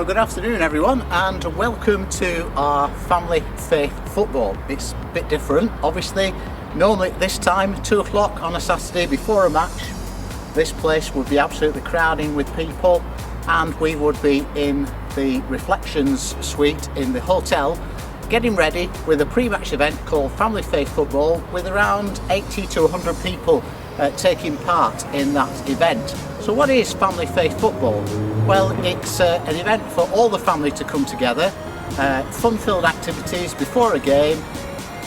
So good afternoon everyone, and welcome to our Family Faith Football. It's a bit different, obviously. Normally at this time, 2 o'clock on a Saturday before a match, this place would be absolutely crowding with people, and we would be in the Reflections suite in the hotel getting ready with a pre-match event called Family Faith Football, with around 80 to 100 people taking part in that event. So what is Family Faith Football? Well, it's an event for all the family to come together, fun-filled activities before a game,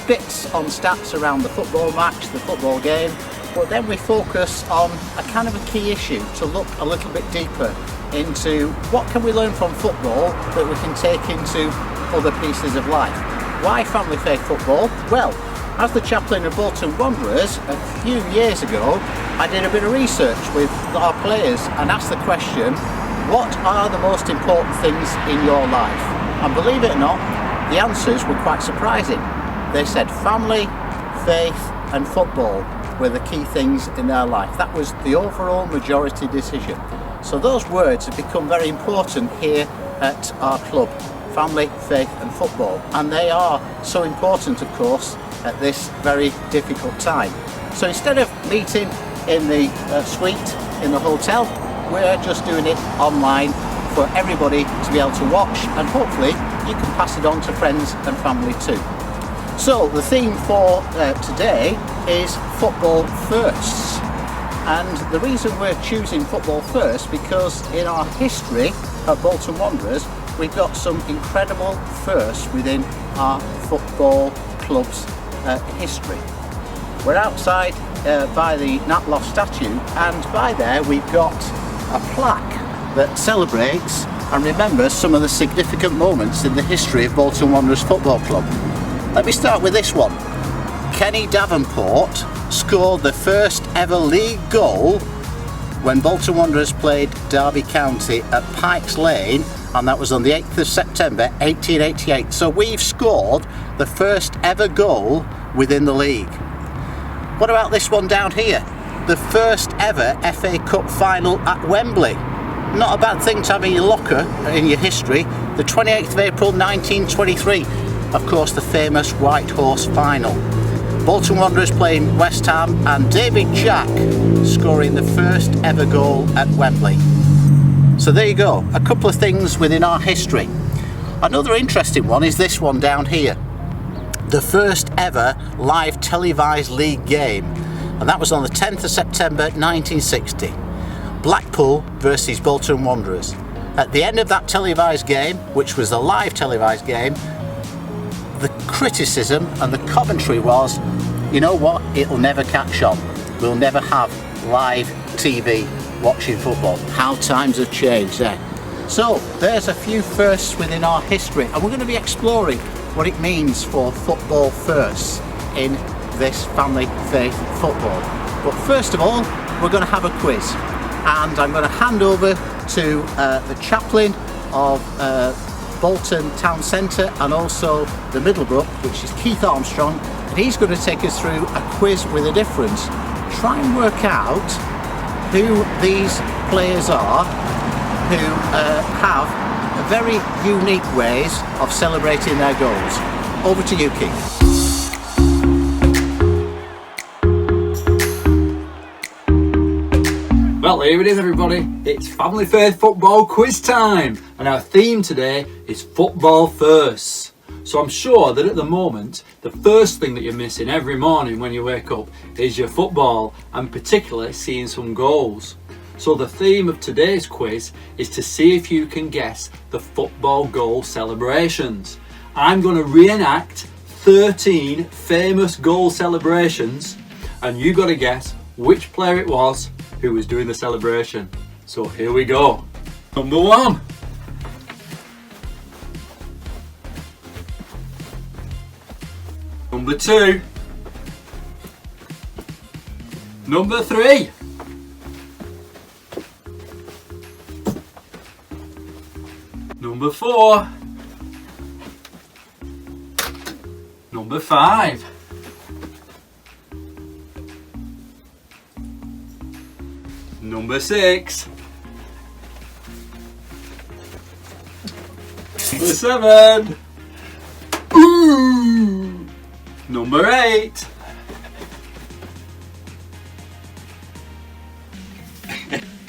bits on stats around the football match, the football game, but then we focus on a kind of a key issue to look a little bit deeper into what can we learn from football that we can take into other pieces of life. Why Family Faith Football? Well, as the chaplain of Bolton Wanderers a few years ago, I did a bit of research with our players and asked the question, what are the most important things in your life? And believe it or not, the answers were quite surprising. They said family, faith and football were the key things in their life. That was the overall majority decision. So those words have become very important here at our club, family, faith and football. And they are so important, of course, at this very difficult time. So instead of meeting in the suite in the hotel, we're just doing it online for everybody to be able to watch, and hopefully you can pass it on to friends and family too. So the theme for today is Football Firsts, and the reason we're choosing Football First because in our history at Bolton Wanderers we've got some incredible firsts within our football club's history. We're outside by the Nat Loft statue, and by there we've got a plaque that celebrates and remembers some of the significant moments in the history of Bolton Wanderers Football Club. Let me start with this one. Kenny Davenport scored the first ever league goal when Bolton Wanderers played Derby County at Pikes Lane, and that was on the 8th of September 1888. So we've scored the first ever goal within the league. What about this one down here? The first ever FA Cup final at Wembley. Not a bad thing to have in your locker in your history. The 28th of April 1923. Of course, the famous White Horse final. Bolton Wanderers playing West Ham, and David Jack scoring the first ever goal at Wembley. So there you go, a couple of things within our history. Another interesting one is this one down here. The first ever live televised league game, and that was on the 10th of September 1960. Blackpool versus Bolton Wanderers. At the end of that televised game, which was a live televised game, the criticism and the commentary was, you know what, it'll never catch on. We'll never have live TV watching football. How times have changed there. So there's a few firsts within our history, and we're going to be exploring what it means for football firsts in this Family Faith Football. But first of all, we're going to have a quiz, and I'm going to hand over to the chaplain of Bolton Town Centre and also the Middlebrook, which is Keith Armstrong, and he's going to take us through a quiz with a difference. Try and work out who these players are who have very unique ways of celebrating their goals. Over to you, Keith. Well, here it is everybody, it's Family Faith Football quiz time, and our theme today is Football Firsts. So I'm sure that at the moment, the first thing that you're missing every morning when you wake up is your football, and particularly seeing some goals. So the theme of today's quiz is to see if you can guess the football goal celebrations. I'm going to reenact 13 famous goal celebrations, and you got to guess which player it was who was doing the celebration. So here we go. Number 1. Number 2. Number 3. Number 4. Number 5. Number 6. Number 7. Ooh. Number 8.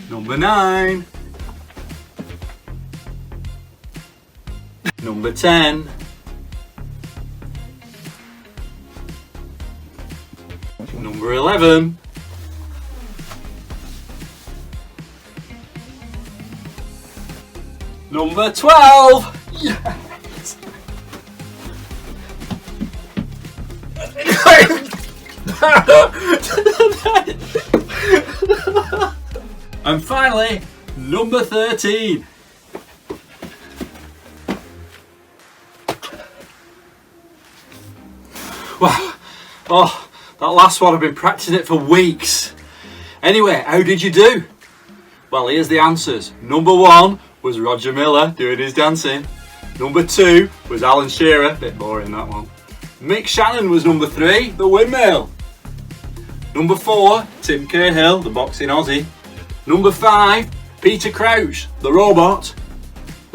Number 9. Number 10. Number 11. Number 12. Yes. And finally, number 13. Wow. Oh, that last one, I've been practicing it for weeks. Anyway, how did you do? Well, here's the answers. Number 1 was Roger Miller doing his dancing. Number 2 was Alan Shearer, bit boring that one. Mick Shannon was number 3, the windmill. Number 4, Tim Cahill, the boxing Aussie. Number 5, Peter Crouch, the robot.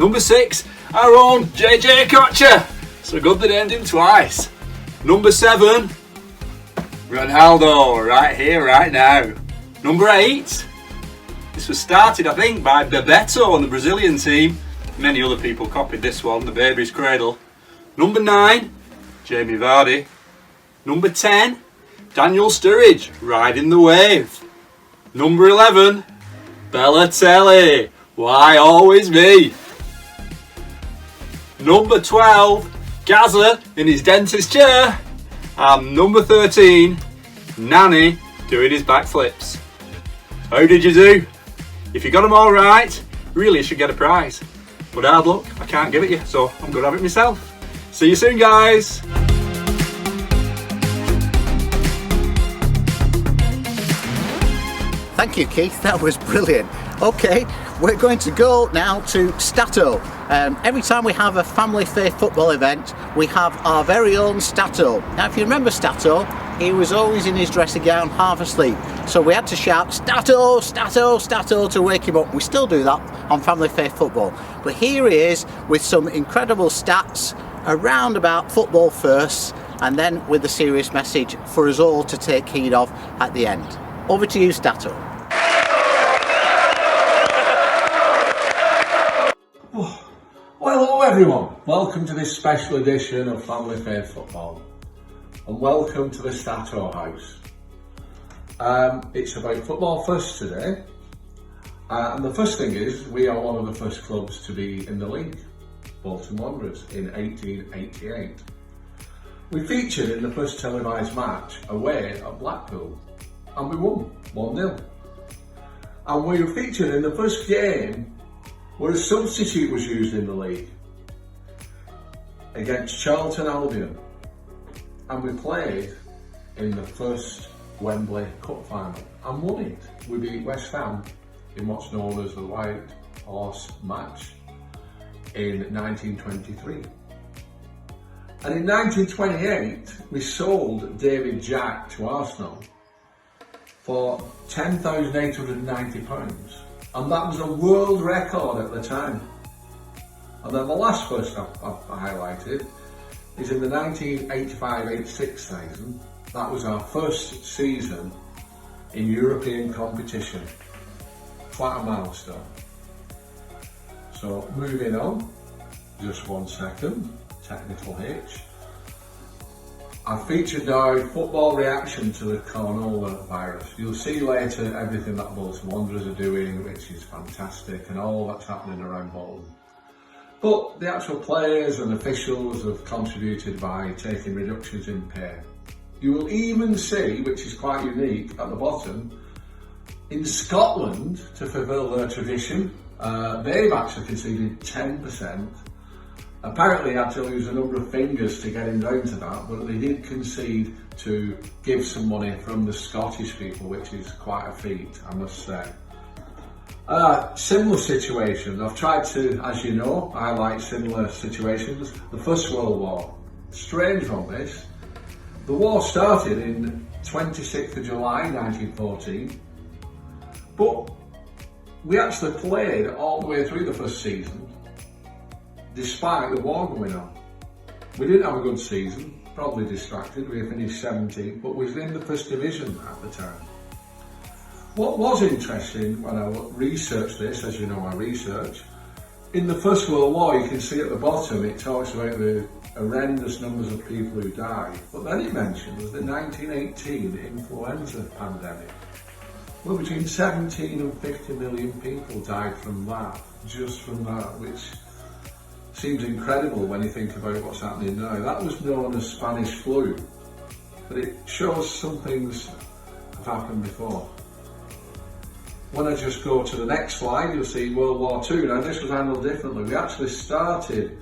Number 6, our own JJ Kocher. So good they named him twice. Number 7, Ronaldo, right here, right now. Number 8, this was started, I think, by Bebeto on the Brazilian team. Many other people copied this one, the baby's cradle. Number 9, Jamie Vardy. Number 10, Daniel Sturridge, riding the wave. Number 11, Balotelli, why always me? Number 12, Gazza in his dentist chair. And number 13, Nani doing his backflips. How did you do? If you got them all right, really you should get a prize. But hard luck, I can't give it you, so I'm going to have it myself. See you soon, guys. Thank you, Keith, that was brilliant. Okay, we're going to go now to Stato. Every time we have a family faith football event, we have our very own Stato. Now, if you remember Stato, he was always in his dressing gown, half asleep. So we had to shout, Stato, Stato, Stato, to wake him up. We still do that on family faith football. But here he is with some incredible stats around about football firsts, and then with a serious message for us all to take heed of at the end. Over to you, Stato. Well, hello everyone, welcome to this special edition of Family Faith Football, and welcome to the Stato House. It's about football first today, and the first thing is we are one of the first clubs to be in the league, Bolton Wanderers, in 1888. We featured in the first televised match away at Blackpool, and we won 1-0. And we were featured in the first game where a substitute was used in the league against Charlton Albion, and we played in the first Wembley Cup final and won it. We beat West Ham in what's known as the White Horse match in 1923. And in 1928 we sold David Jack to Arsenal for £10,890. And that was a world record at the time. And then the last first I've highlighted is in the 1985-86 season. That was our first season in European competition. Quite a milestone. So moving on, just 1 second, technical hitch. I featured now football reaction to the coronavirus. You'll see later everything that Bolton Wanderers are doing, which is fantastic, and all that's happening around Bolton. But the actual players and officials have contributed by taking reductions in pay. You will even see, which is quite unique at the bottom, in Scotland, to fulfil their tradition, they've actually conceded 10%. Apparently he had to lose a number of fingers to get him down to that, but they did concede to give some money from the Scottish people, which is quite a feat, I must say. Similar situation, I've tried to, as you know, highlight similar situations. The First World War, strange on this. The war started in 26th of July 1914, but we actually played all the way through the first season despite the war going on. We didn't have a good season, probably distracted. We finished 17th, but we was in the First Division at the time. What was interesting when I researched this, as you know I research, in the First World War you can see at the bottom it talks about the horrendous numbers of people who died, but then it mentions the 1918 influenza pandemic. Well, between 17 and 50 million people died from that, just from that, which seems incredible when you think about what's happening now. That was known as Spanish flu, but it shows some things have happened before. When I just go to the next slide, you'll see World War II. Now, this was handled differently. We actually started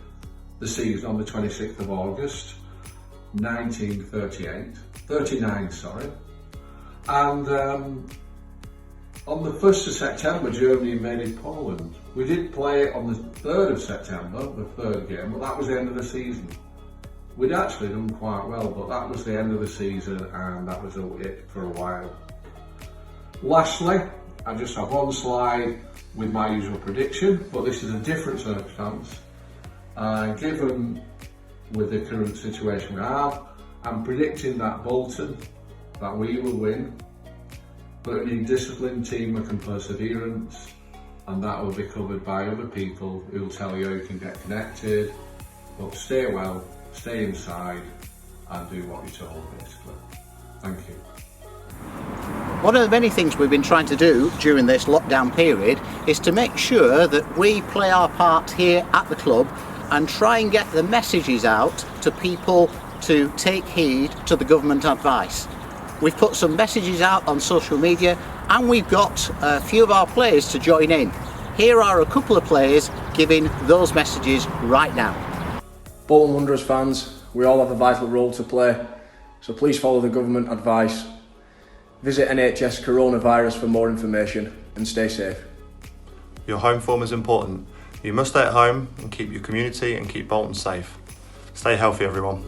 the season on the 26th of August, 39, sorry. And on the 1st of September, Germany invaded Poland. We did play on the 3rd of September, the third game, but that was the end of the season. We'd actually done quite well, but that was the end of the season and that was it for a while. Lastly, I just have one slide with my usual prediction, but this is a different circumstance. Given with the current situation we have, I'm predicting that Bolton, that we will win, but we need discipline, teamwork and perseverance, and that will be covered by other people who will tell you how you can get connected, but stay well, stay inside and do what you're told basically. Thank you. One of the many things we've been trying to do during this lockdown period is to make sure that we play our part here at the club and try and get the messages out to people to take heed to the government advice. We've put some messages out on social media and we've got a few of our players to join in. Here are a couple of players giving those messages right now. Bolton Wanderers fans, we all have a vital role to play, so please follow the government advice. Visit NHS Coronavirus for more information and stay safe. Your home form is important. You must stay at home and keep your community and keep Bolton safe. Stay healthy, everyone.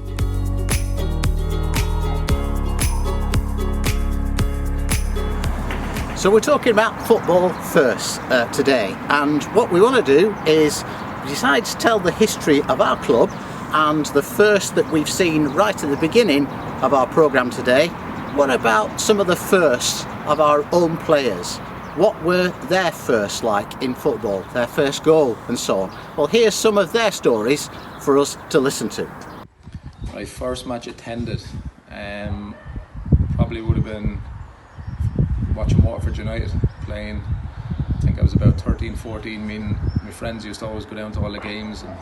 So we're talking about football first today, and what we want to do is decide to tell the history of our club and the first that we've seen right at the beginning of our programme today. What about some of the firsts of our own players? What were their first like in football, their first goal and so on? Well, here's some of their stories for us to listen to. My first match attended probably would have been watching Waterford United playing. I think I was about 13, 14. Me and my friends used to always go down to all the games, and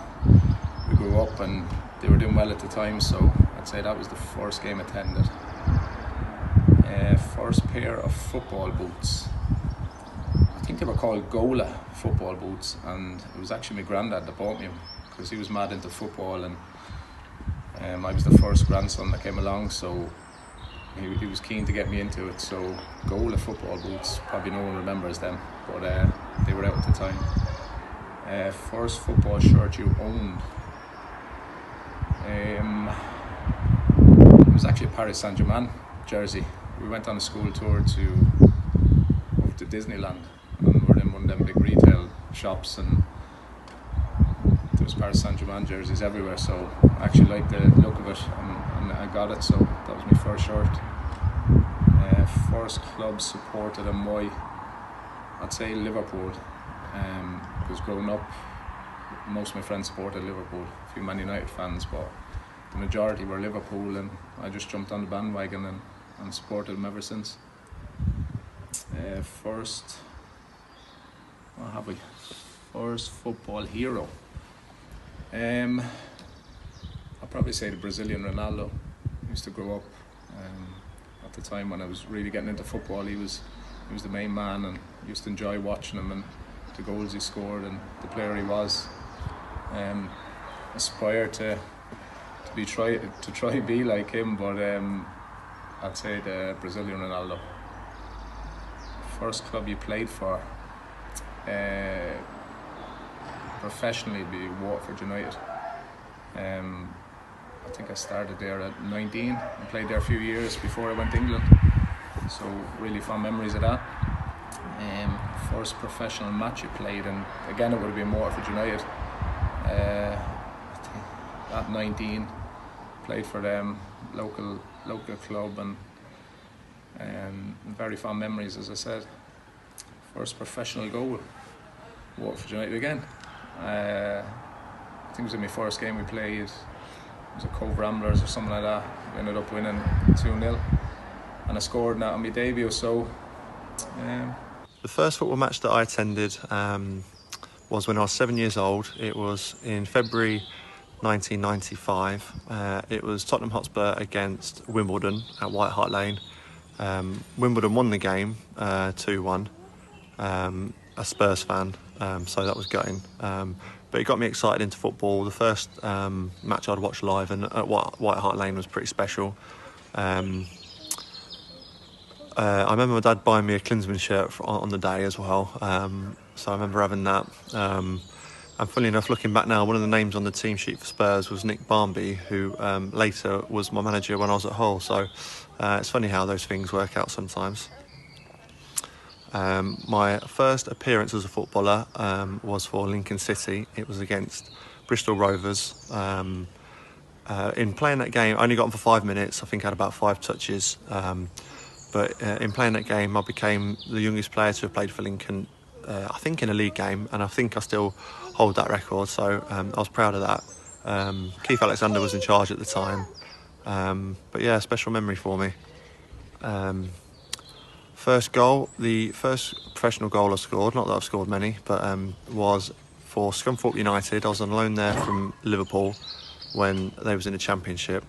we grew up and they were doing well at the time, so I'd say that was the first game attended. First pair of football boots, I think they were called Gola football boots, and it was actually my granddad that bought me them because he was mad into football, and I was the first grandson that came along, so he was keen to get me into it. So Gola football boots, probably no one remembers them, but they were out at the time. First football shirt you owned, it was actually a Paris Saint-Germain jersey. We went on a school tour over to Disneyland, and we were in one of them big retail shops, and there was Paris Saint-Germain jerseys everywhere, so I actually liked the look of it, and I got it, so that was my first shirt. First club supported and why? I'd say Liverpool, because growing up most of my friends supported Liverpool, a few Man United fans, but the majority were Liverpool, and I just jumped on the bandwagon and supported them ever since. First, what have we? First football hero. I'll probably say the Brazilian Ronaldo. I used to grow up at the time when I was really getting into football. He was the main man, and I used to enjoy watching him and the goals he scored and the player he was. Aspire to try be like him, but I'd say the Brazilian Ronaldo. First club you played for, professionally, would be Waterford United. I think I started there at 19 and played there a few years before I went to England, so really fond memories of that. First professional match you played, and again it would have been Waterford United. At 19, played for them, local club, and very fond memories, as I said. First professional goal, Waterford United again. I think it was in my first game we played. It was a Cove Ramblers or something like that. We ended up winning 2-0, and I scored that on my debut. So. The first football match that I attended was when I was 7 years old. It was in February 1995. It was Tottenham Hotspur against Wimbledon at White Hart Lane. Wimbledon won the game 2-1. A Spurs fan, so that was gutting. But it got me excited into football. The first match I'd watched live and at White Hart Lane was pretty special. I remember my dad buying me a Klinsmann shirt on the day as well, so I remember having that. And funnily enough, looking back now, one of the names on the team sheet for Spurs was Nick Barmby, who later was my manager when I was at Hull, so it's funny how those things work out sometimes. My first appearance as a footballer was for Lincoln City. It was against Bristol Rovers. In playing that game, I only got on for 5 minutes. I think I had about 5 touches. But in playing that game, I became the youngest player to have played for Lincoln, I think in a league game, and I think I still hold that record, so I was proud of that. Keith Alexander was in charge at the time, but yeah, special memory for me. First goal, the first professional goal I scored, not that I've scored many, but was for Scunthorpe United. I was on loan there from Liverpool when they was in the Championship.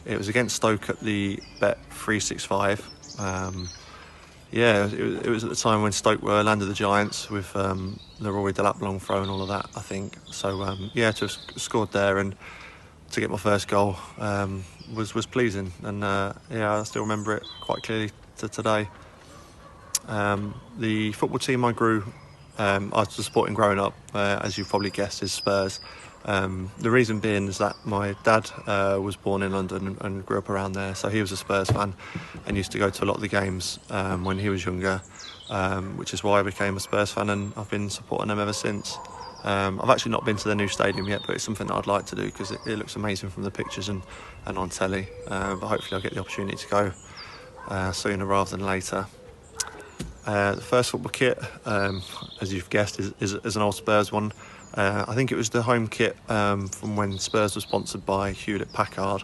It was against Stoke at the Bet 365. It was at the time when Stoke were Land of the Giants with the Rory Delap long throw and all of that, I think. So to have scored there and to get my first goal was pleasing, and I still remember it quite clearly to today. The football team I was supporting growing up, as you've probably guessed, is Spurs. The reason being is that my dad was born in London and grew up around there, so he was a Spurs fan and used to go to a lot of the games when he was younger, which is why I became a Spurs fan, and I've been supporting them ever since. I've actually not been to their new stadium yet, but it's something that I'd like to do because it looks amazing from the pictures and on telly, but hopefully I'll get the opportunity to go sooner rather than later. The first football kit, as you've guessed, is an old Spurs one. I think it was the home kit from when Spurs was sponsored by Hewlett-Packard.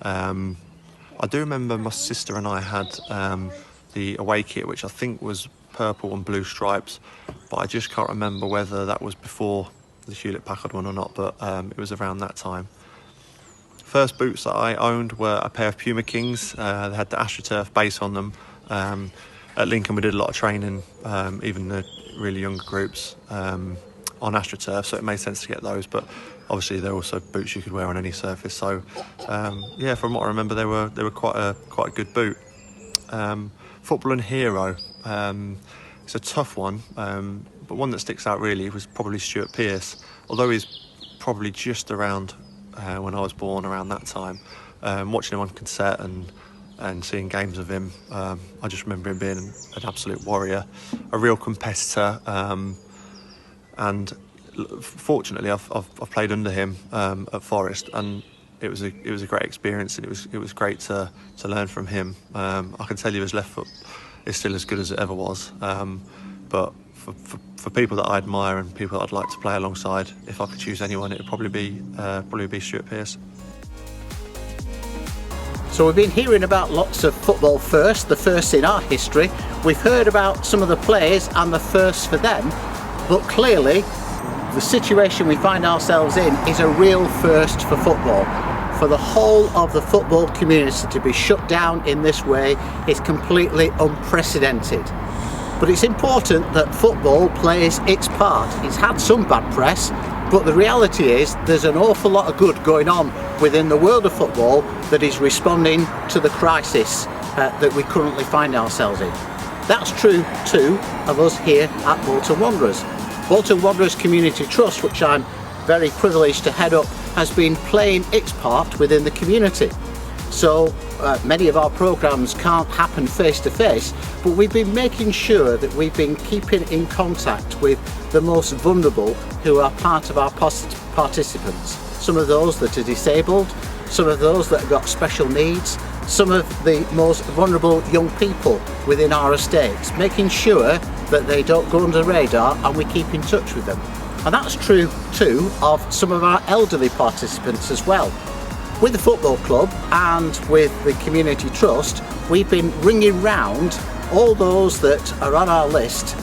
I do remember my sister and I had the away kit, which I think was purple and blue stripes, but I just can't remember whether that was before the Hewlett-Packard one or not, but it was around that time. First boots that I owned were a pair of Puma Kings. They had the AstroTurf base on them. At Lincoln we did a lot of training, even the really younger groups, on AstroTurf, so it made sense to get those, but obviously they're also boots you could wear on any surface, so from what I remember they were quite a good boot. Football and hero, it's a tough one, but one that sticks out really was probably Stuart Pearce, although he's probably just around when I was born, around that time. Watching him on cassette and seeing games of him, I just remember him being an absolute warrior, a real competitor, and fortunately I've played under him at Forest, and it was a great experience, and it was great to learn from him. I can tell you his left foot is still as good as it ever was, but for people that I admire and people that I'd like to play alongside, if I could choose anyone, it would probably be Stuart Pearce. So we've been hearing about lots of football firsts, the firsts in our history. We've heard about some of the players and the firsts for them, but clearly the situation we find ourselves in is a real first for football. For the whole of the football community to be shut down in this way is completely unprecedented. But it's important that football plays its part. It's had some bad press, but the reality is there's an awful lot of good going on within the world of football that is responding to the crisis that we currently find ourselves in. That's true too of us here at Bolton Wanderers. Bolton Wanderers Community Trust, which I'm very privileged to head up, has been playing its part within the community. so many of our programs can't happen face to face, but we've been making sure that we've been keeping in contact with the most vulnerable who are part of our participants. Some of those that are disabled, some of those that have got special needs, some of the most vulnerable young people within our estates, making sure that they don't go under the radar and we keep in touch with them. And that's true too of some of our elderly participants as well. With the football club and with the community trust, we've been ringing round all those that are on our list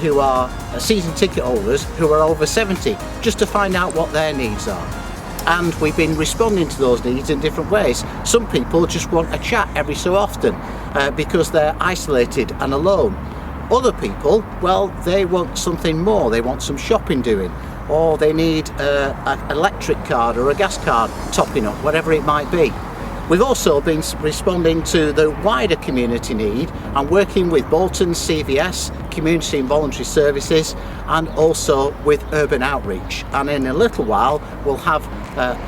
who are season ticket holders who are over 70, just to find out what their needs are. And we've been responding to those needs in different ways. Some people just want a chat every so often because they're isolated and alone. Other people, well, they want something more. They want some shopping doing, or they need an electric card or a gas card topping up, whatever it might be. We've also been responding to the wider community need and working with Bolton, CVS, Community and Voluntary Services, and also with Urban Outreach. And in a little while we'll have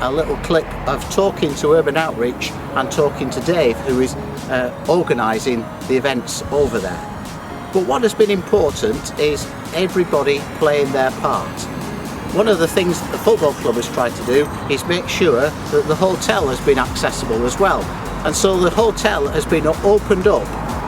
a little clip of talking to Urban Outreach and talking to Dave, who is organising the events over there. But what has been important is everybody playing their part. One of the things that the football club has tried to do is make sure that the hotel has been accessible as well. And so the hotel has been opened up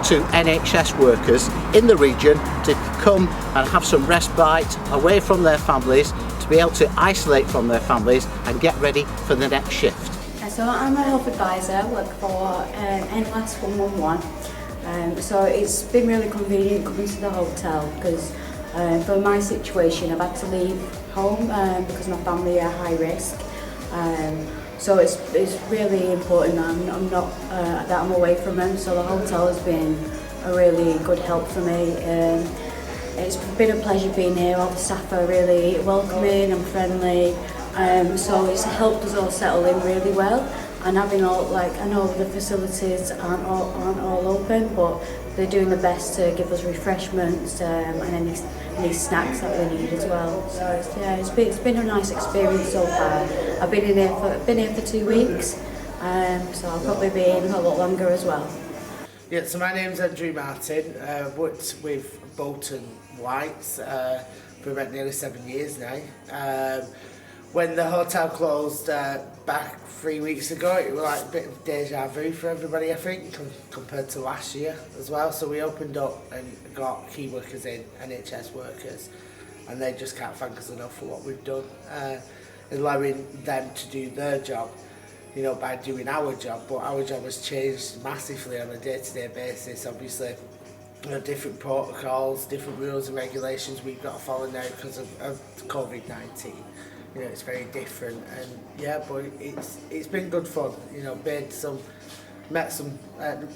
to NHS workers in the region to come and have some respite away from their families, to be able to isolate from their families and get ready for the next shift. So I'm a health advisor, I work for NLAS 111. So it's been really convenient coming to the hotel because for my situation I've had to leave home because my family are high risk. So it's really important that I'm away from them. So the hotel has been a really good help for me. It's been a pleasure being here. All the staff are really welcoming and friendly. So it's helped us all settle in really well. And having all, I know the facilities aren't all open, but they're doing the best to give us refreshments and any snacks that we need as well. So it's been a nice experience so far. I've been here for 2 weeks, so I'll probably be in a lot longer as well. Yeah, so my name's Andrew Martin. I've worked with Bolton Whites for about nearly 7 years now. When the hotel closed back 3 weeks ago, it was like a bit of deja vu for everybody, I think, compared to last year as well. So we opened up and got key workers in, NHS workers, and they just can't thank us enough for what we've done, allowing them to do their job, you know, by doing our job. But our job has changed massively on a day-to-day basis. Obviously, you know, different protocols, different rules and regulations we've got to follow now because of COVID-19. You know, it's very different, and yeah, but it's been good fun. You know, met some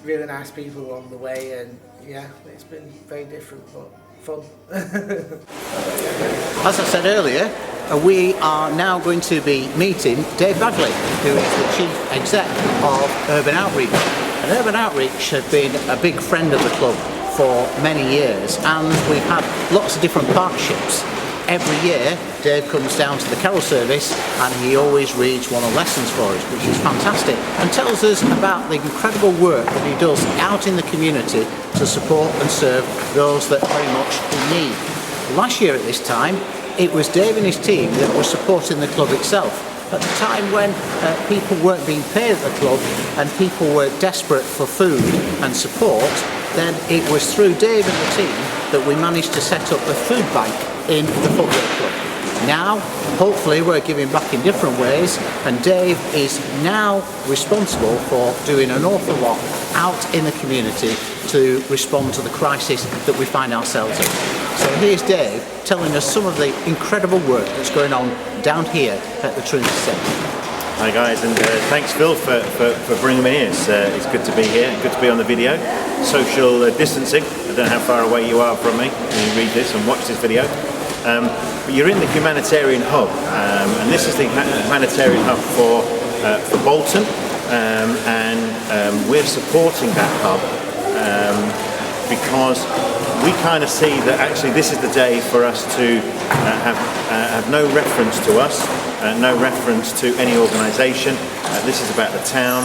really nice people along the way, and yeah, it's been very different but fun. As I said earlier, we are now going to be meeting Dave Bagley, who is the Chief Exec of Urban Outreach. And Urban Outreach have been a big friend of the club for many years, and we've had lots of different partnerships. Every year Dave comes down to the carol service and he always reads one of the lessons for us, which is fantastic, and tells us about the incredible work that he does out in the community to support and serve those that very much in need. Last year at this time it was Dave and his team that were supporting the club itself. At the time when people weren't being paid at the club and people were desperate for food and support, then it was through Dave and the team that we managed to set up a food bank in the football club. Now, hopefully we're giving back in different ways, and Dave is now responsible for doing an awful lot out in the community to respond to the crisis that we find ourselves in. So here's Dave telling us some of the incredible work that's going on down here at the Trinity Centre. Hi guys, and thanks Phil for bringing me here. It's good to be here, good to be on the video. Social distancing, I don't know how far away you are from me when you read this and watch this video. But you're in the humanitarian hub, and this is the humanitarian hub for Bolton, and we're supporting that hub because we kind of see that actually this is the day for us to have no reference to us, no reference to any organisation. This is about the town,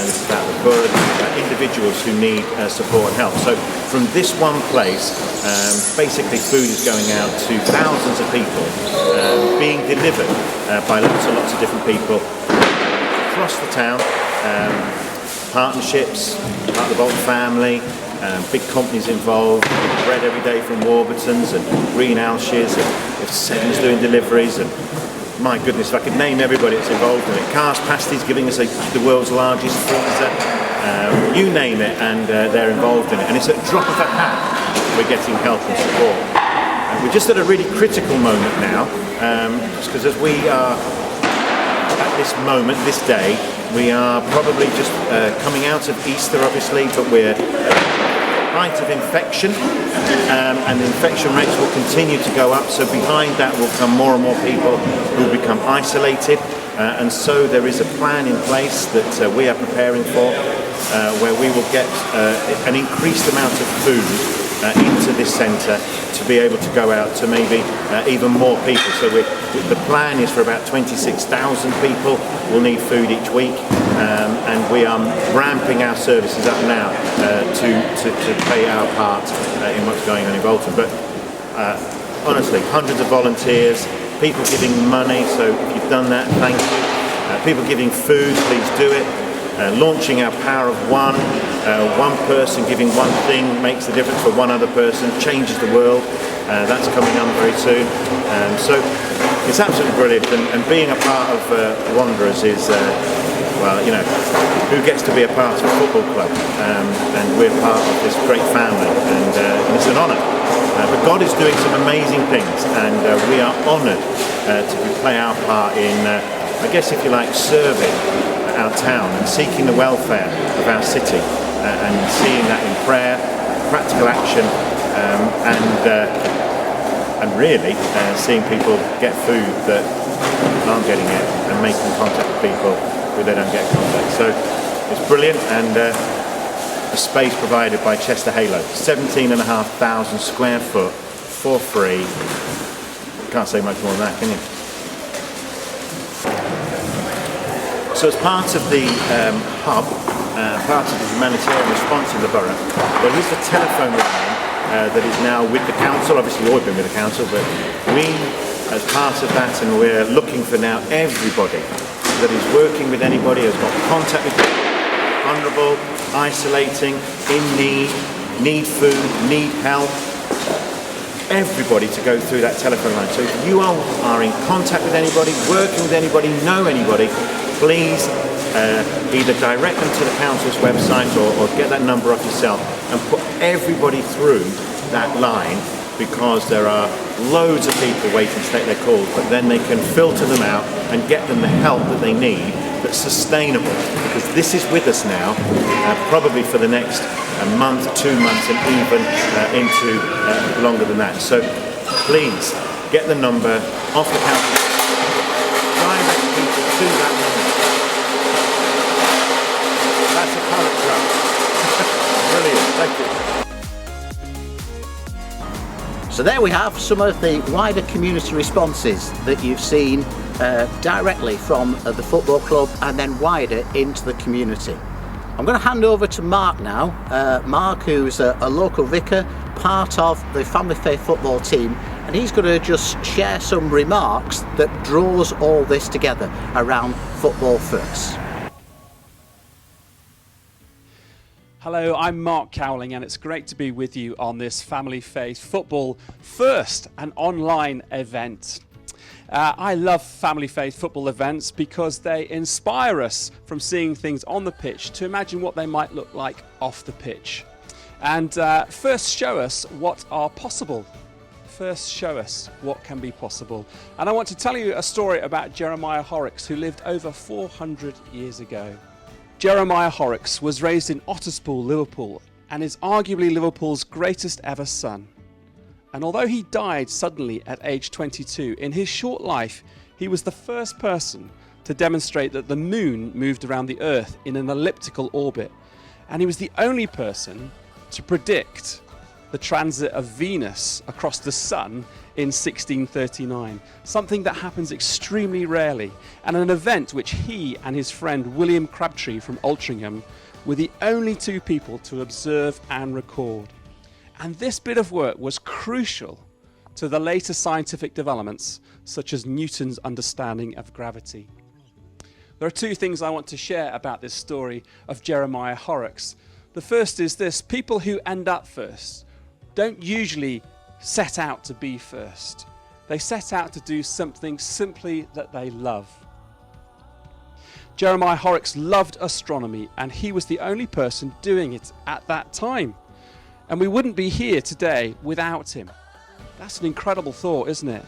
this is about the borough, this is about individuals who need support and help. So from this one place, basically food is going out to thousands of people, being delivered by lots and lots of different people across the town. Partnerships, part of the Bolton family, big companies involved, bread every day from Warburton's and Green Alshes, and if Seven's doing deliveries, and my goodness, if I could name everybody that's involved in it. Cars Pasties giving us the world's largest freezer, you name it, and they're involved in it. And it's at a drop of a hat we're getting help and support. We're just at a really critical moment now, because as we are at this moment, this day, we are probably just coming out of Easter, obviously, but we're at the height of infection, and the infection rates will continue to go up. So behind that will come more and more people who will become isolated, and so there is a plan in place that we are preparing for, where we will get an increased amount of food into this centre to be able to go out to maybe even more people. So the plan is for about 26,000 people will need food each week, and we are ramping our services up now to play our part in what's going on in Bolton. But honestly, hundreds of volunteers, people giving money, so if you've done that, thank you. People giving food, please do it. Launching our Power of One. One person giving one thing makes the difference for one other person, changes the world. That's coming on very soon. So it's absolutely brilliant, and being a part of Wanderers is, well, you know, who gets to be a part of a football club? And we're part of this great family, and it's an honour. But God is doing some amazing things, and we are honoured to play our part in, I guess if you like, serving our town and seeking the welfare of our city, and seeing that in prayer, practical action, and really seeing people get food that aren't getting it, and making contact with people who they don't get contact. So it's brilliant, and the space provided by Chester Halo, 17,500 square foot for free. Can't say much more than that, can you? So as part of the hub, part of the humanitarian response in the borough, there is a telephone line that is now with the council. Obviously you've always been with the council, but we, as part of that, and we're looking for now everybody that is working with anybody, has got contact with people, vulnerable, isolating, in need food, need help, everybody to go through that telephone line. So if you are in contact with anybody, working with anybody, know anybody, please either direct them to the council's website or get that number off yourself and put everybody through that line, because there are loads of people waiting to take their calls, but then they can filter them out and get them the help that they need that's sustainable, because this is with us now, probably for the next month, 2 months, and even into longer than that. So please get the number off the council, direct people to that number. That's a pallet truck. Brilliant, thank you. So there we have some of the wider community responses that you've seen directly from the football club and then wider into the community. I'm going to hand over to Mark now. Mark, who's a local vicar, part of the Family Faith football team, and he's going to just share some remarks that draws all this together around Football First. Hello, I'm Mark Cowling, and it's great to be with you on this Family Faith Football First, an online event. I love Family Faith football events because they inspire us from seeing things on the pitch to imagine what they might look like off the pitch. And first show us what are possible. First show us what can be possible. And I want to tell you a story about Jeremiah Horrocks, who lived over 400 years ago. Jeremiah Horrocks was raised in Otterspool, Liverpool, and is arguably Liverpool's greatest ever son. And although he died suddenly at age 22, in his short life, he was the first person to demonstrate that the moon moved around the Earth in an elliptical orbit. And he was the only person to predict the transit of Venus across the sun in 1639, something that happens extremely rarely, and an event which he and his friend William Crabtree from Altrincham were the only two people to observe and record. And this bit of work was crucial to the later scientific developments, such as Newton's understanding of gravity. There are two things I want to share about this story of Jeremiah Horrocks. The first is this: people who end up first don't usually set out to be first. They set out to do something simply that they love. Jeremiah Horrocks loved astronomy, and he was the only person doing it at that time. And we wouldn't be here today without him. That's an incredible thought, isn't it?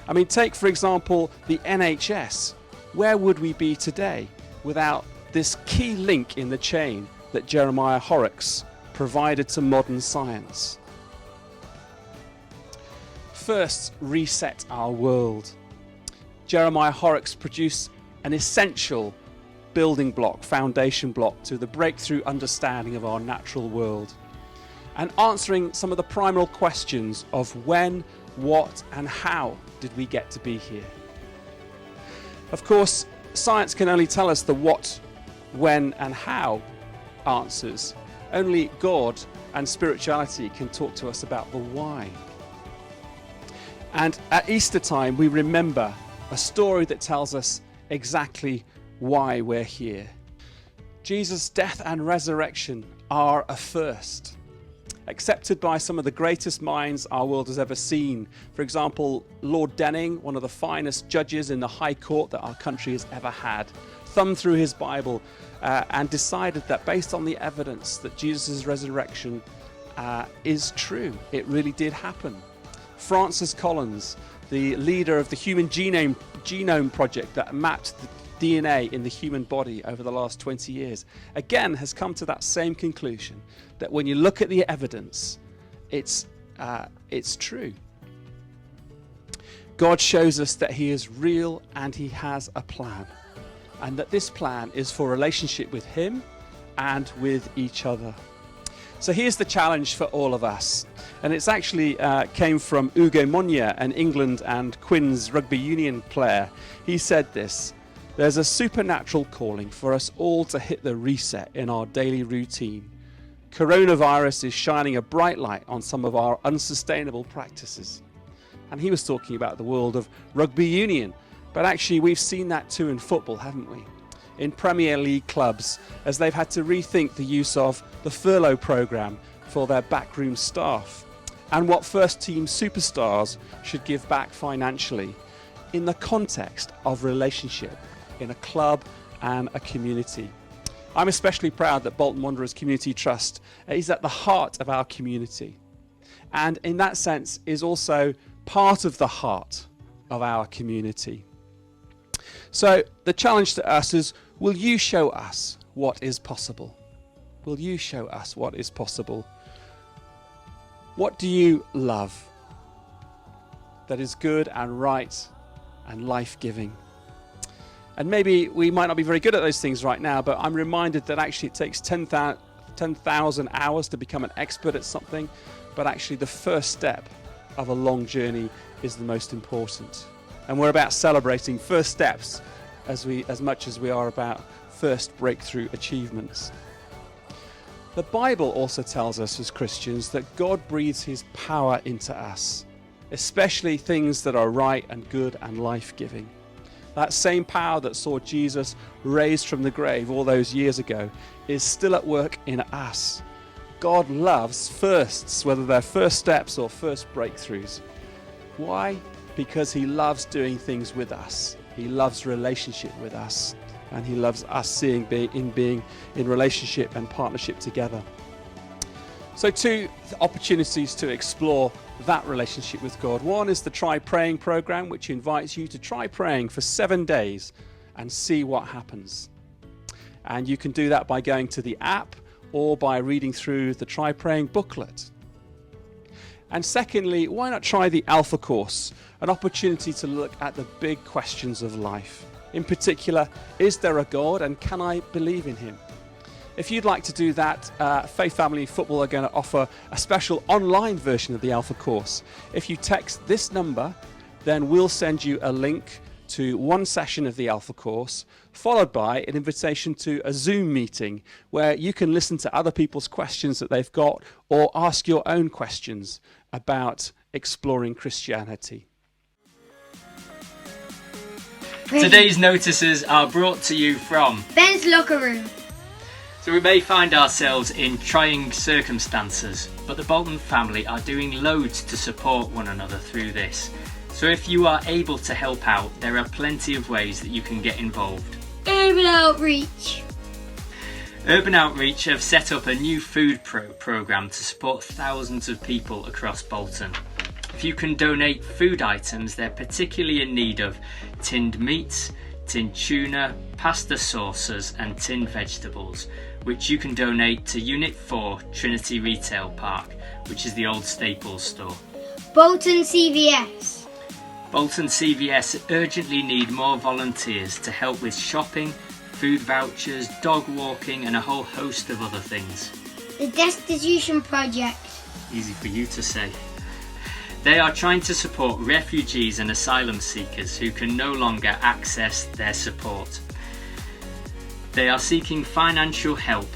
I mean, take, for example, the NHS. Where would we be today without this key link in the chain that Jeremiah Horrocks provided to modern science? First, reset our world. Jeremiah Horrocks produced an essential building block, foundation block to the breakthrough understanding of our natural world, and answering some of the primal questions of when, what, and how did we get to be here. Of course, science can only tell us the what, when, and how answers. Only God and spirituality can talk to us about the why. And at Easter time, we remember a story that tells us exactly why we're here. Jesus' death and resurrection are a first, accepted by some of the greatest minds our world has ever seen. For example, Lord Denning, one of the finest judges in the High Court that our country has ever had, thumbed through his Bible and decided that based on the evidence that Jesus' resurrection is true. It really did happen. Francis Collins, the leader of the Human Genome Project that mapped the DNA in the human body over the last 20 years, again has come to that same conclusion, that when you look at the evidence, it's true. God shows us that he is real and he has a plan, and that this plan is for relationship with him and with each other. So here's the challenge for all of us, and it's actually came from Ugo Monye, an England and Quins rugby union player. He said this: "There's a supernatural calling for us all to hit the reset in our daily routine. Coronavirus is shining a bright light on some of our unsustainable practices." And he was talking about the world of rugby union, but actually we've seen that too in football, haven't we? In Premier League clubs, as they've had to rethink the use of the furlough programme for their backroom staff, and what first team superstars should give back financially in the context of relationship in a club and a community. I'm especially proud that Bolton Wanderers Community Trust is at the heart of our community, and in that sense is also part of the heart of our community. So the challenge to us is, will you show us what is possible? Will you show us what is possible? What do you love that is good and right and life-giving? And maybe we might not be very good at those things right now, but I'm reminded that actually it takes 10,000 hours to become an expert at something, but actually the first step of a long journey is the most important. And we're about celebrating first steps as much as we are about first breakthrough achievements. The Bible also tells us as Christians that God breathes his power into us, especially things that are right and good and life-giving. That same power that saw Jesus raised from the grave all those years ago is still at work in us. God loves firsts, whether they're first steps or first breakthroughs. Why? Because he loves doing things with us. He loves relationship with us, and he loves us being in relationship and partnership together. So two opportunities to explore that relationship with God. One is the Try Praying program, which invites you to try praying for 7 days and see what happens. And you can do that by going to the app or by reading through the Try Praying booklet. And secondly, why not try the Alpha course, an opportunity to look at the big questions of life. In particular, is there a God and can I believe in him? If you'd like to do that, Faith Family Football are going to offer a special online version of the Alpha course. If you text this number, then we'll send you a link to one session of the Alpha course, followed by an invitation to a Zoom meeting where you can listen to other people's questions that they've got or ask your own questions about exploring Christianity. Today's notices are brought to you from Ben's locker room. So we may find ourselves in trying circumstances, but the Bolton family are doing loads to support one another through this. So if you are able to help out, there are plenty of ways that you can get involved. Urban Outreach. Urban Outreach have set up a new food programme to support thousands of people across Bolton. If you can donate food items they're particularly in need of, tinned meats, tinned tuna, pasta sauces and tinned vegetables, which you can donate to Unit 4 Trinity Retail Park, which is the old Staples store. Bolton CVS. Bolton CVS urgently need more volunteers to help with shopping, food vouchers, dog walking and a whole host of other things. The Destitution Project. Easy for you to say. They are trying to support refugees and asylum seekers who can no longer access their support. They are seeking financial help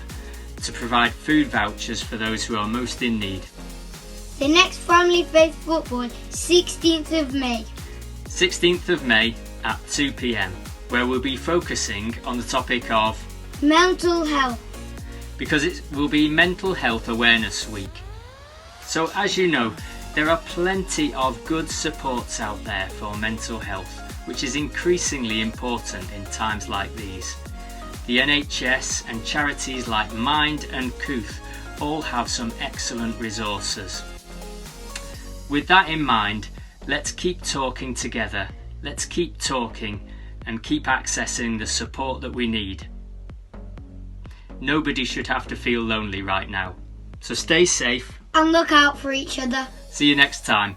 to provide food vouchers for those who are most in need. The next Family Faith Football, 16th of May. 16th of May at 2 p.m, where we'll be focusing on the topic of mental health. Because it will be Mental Health Awareness Week. So as you know, there are plenty of good supports out there for mental health, which is increasingly important in times like these. The NHS and charities like Mind and Couth all have some excellent resources. With that in mind, let's keep talking together, let's keep talking and keep accessing the support that we need. Nobody should have to feel lonely right now, so stay safe and look out for each other. See you next time.